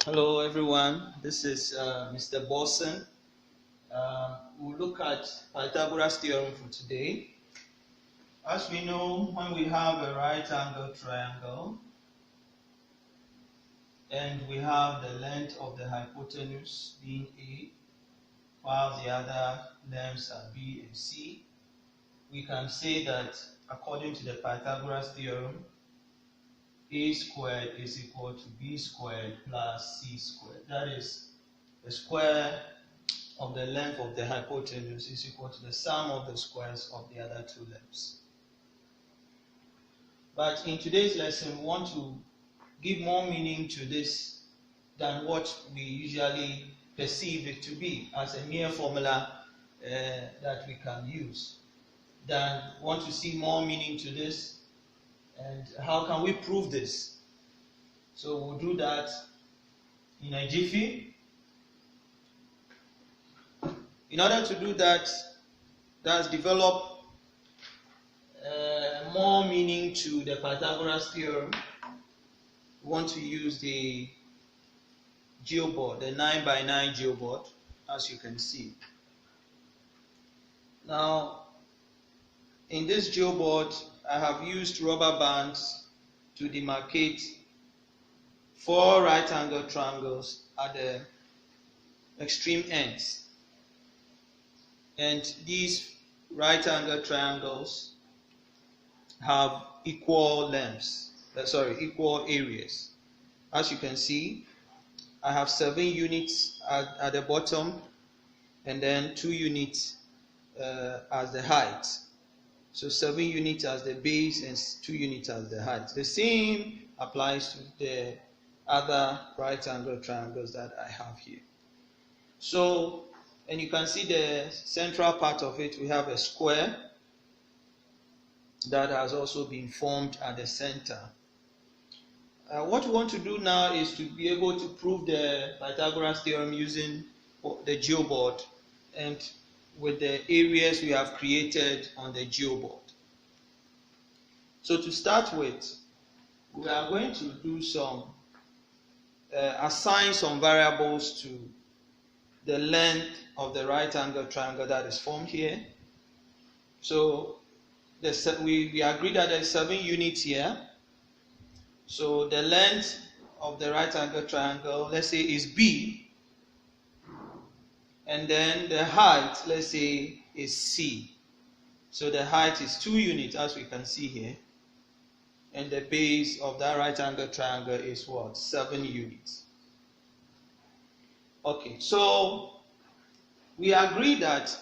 Hello everyone, this is Mr. Bosson. We'll look at Pythagoras Theorem for today. As we know, when we have a right angle triangle and we have the length of the hypotenuse being A, while the other lengths are B and C, we can say that according to the Pythagoras Theorem, A squared is equal to B squared plus C squared. That is, the square of the length of the hypotenuse is equal to the sum of the squares of the other two lengths. But in today's lesson, we want to give more meaning to this than what we usually perceive it to be as a mere formula that we can use. Then want to see more meaning to this. And how can we prove this? So we'll do that in a jiffy. In order to do that, let's develop more meaning to the Pythagoras Theorem. We want to use the Geoboard, the 9x9 Geoboard, as you can see. Now, in this Geoboard, I have used rubber bands to demarcate 4 right angle triangles at the extreme ends. And these right angle triangles have equal lengths, equal areas. As you can see, I have 7 units at the bottom and then 2 units as the height. So 7 units as the base and 2 units as the height. The same applies to the other right angle triangles that I have here. So, and you can see the central part of it, we have a square that has also been formed at the center. What we want to do now is to be able to prove the Pythagoras theorem using the Geoboard and with the areas we have created on the Geoboard. So to start with, we are going to do some assign some variables to the length of the right angle triangle that is formed here. So we agree that there are 7 units here. So the length of the right angle triangle, let's say, is B. And then the height, let's say, is C. So the height is 2 units, as we can see here. And the base of that right angle triangle is what? 7 units. Okay, so we agree that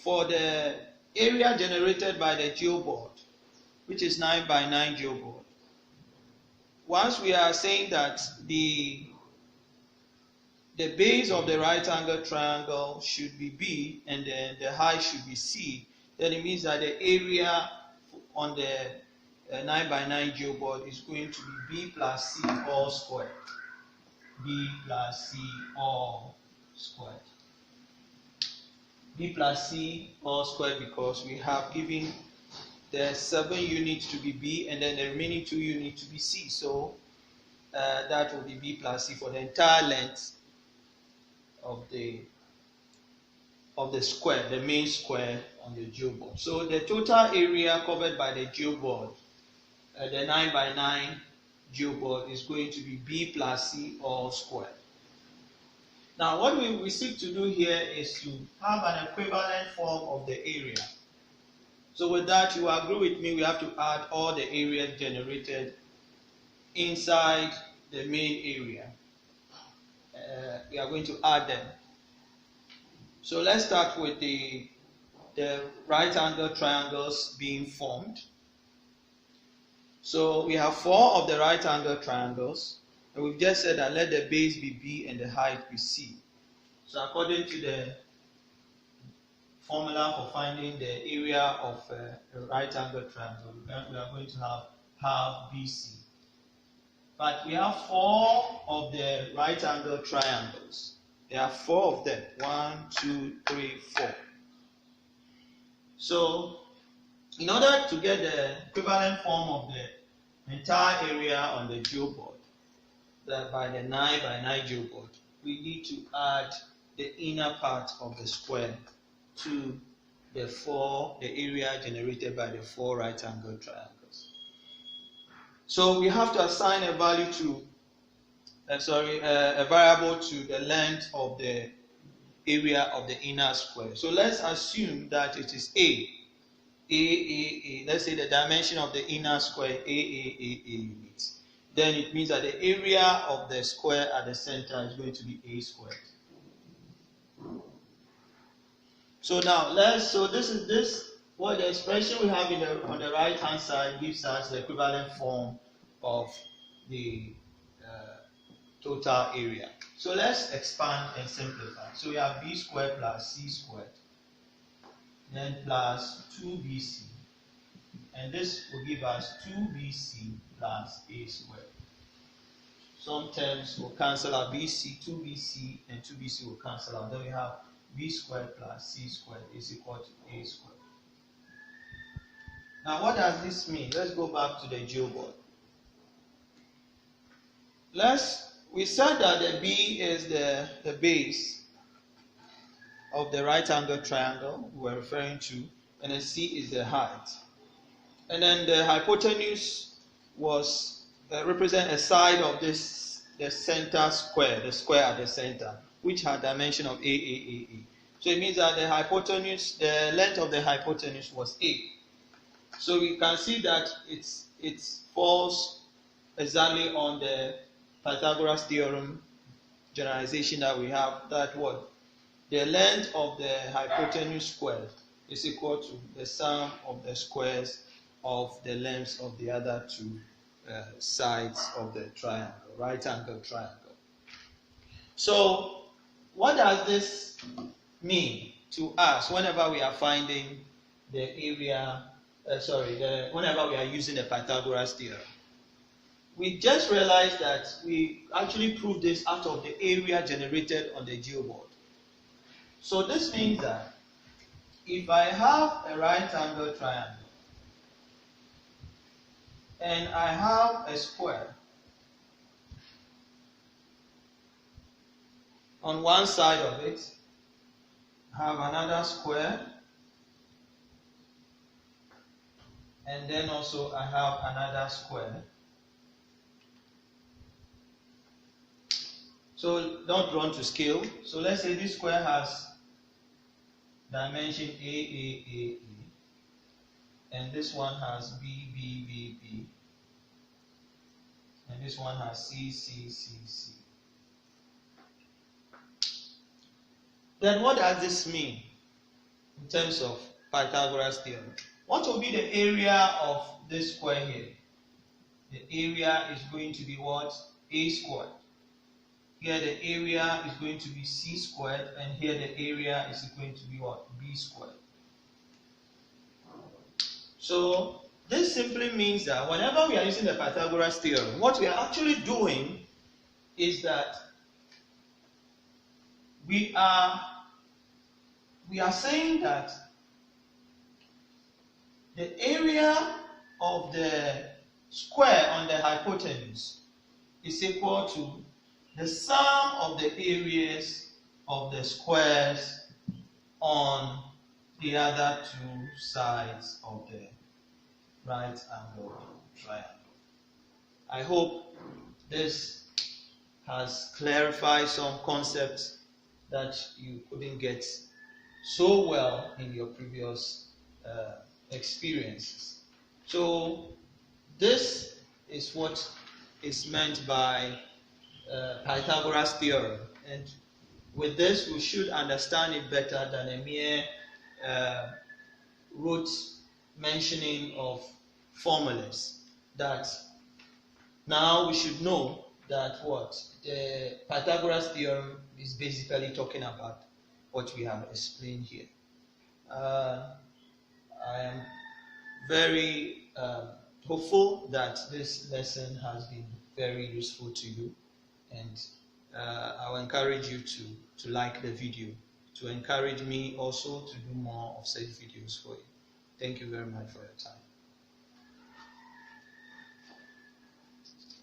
for the area generated by the Geoboard, which is 9x9 Geoboard, once we are saying that the base of the right angle triangle should be B and then the height should be C, then it means that the area on the 9x9 Geoboard is going to be B plus C all squared. B plus C all squared. B plus C all squared because we have given the 7 units to be B and then the remaining 2 units to be C. So that will be B plus C for the entire length of the square, the main square on the Geoboard. So the total area covered by the Geoboard, the 9x9 Geoboard, is going to be B plus C all squared. Now what we seek to do here is to have an equivalent form of the area. So with that, you agree with me, we have to add all the areas generated inside the main area. We are going to add them. So let's start with the right angle triangles being formed. So we have 4 of the right angle triangles, and we've just said that let the base be B and the height be C. So according to the formula for finding the area of a right angle triangle, we are going to have half BC. But we have 4 of the right angle triangles. There are 4 of them. 1, 2, 3, 4. So in order to get the equivalent form of the entire area on the Geoboard, by the 9 by 9 geoboard, we need to add the inner part of the square to the area generated by the 4 right angle triangles. So we have to assign a value to, a variable to the length of the area of the inner square. So let's assume that it is A. Let's say the dimension of the inner square A units. Then it means that the area of the square at the center is going to be A squared. So now this is what the expression we have on the right hand side gives us the equivalent form of the total area. So let's expand and simplify. So we have B squared plus C squared, then plus 2BC, and this will give us 2BC plus A squared. Some terms will cancel out, BC, 2BC, and 2BC will cancel out. Then we have B squared plus C squared is equal to A squared. Now what does this mean? Let's go back to the geoboard. We said that the B is the base of the right angle triangle we're referring to, and the C is the height. And then the hypotenuse was represent a side of the center square, the square at the center, which had dimension of A. So it means that the length of the hypotenuse was A. So we can see that it falls exactly on the Pythagoras Theorem generalization that we have, that what? The length of the hypotenuse squared is equal to the sum of the squares of the lengths of the other two sides of the triangle, right angle triangle. So what does this mean to us whenever we are finding the area, whenever we are using the Pythagoras Theorem? We just realized that we actually proved this out of the area generated on the geoboard. So this means that if I have a right angle triangle and I have a square on one side of it, I have another square, and then also I have another square. So don't run to scale. So let's say this square has dimension A, and this one has B, and this one has C. Then what does this mean in terms of Pythagoras Theorem? What will be the area of this square here? The area is going to be what? A squared. Here the area is going to be C squared, and here the area is going to be what? B squared. So this simply means that whenever we are using the Pythagoras Theorem, what we are actually doing is that we are saying that the area of the square on the hypotenuse is equal to the sum of the areas of the squares on the other two sides of the right angle triangle. I hope this has clarified some concepts that you couldn't get so well in your previous experiences. So this is what is meant by Pythagoras Theorem, and with this we should understand it better than a mere rote mentioning of formulas. That now we should know that what the Pythagoras Theorem is basically talking about what we have explained here. I am very hopeful that this lesson has been very useful to you, and I will encourage you to like the video, to encourage me also to do more of such videos for you. Thank you very much for your time.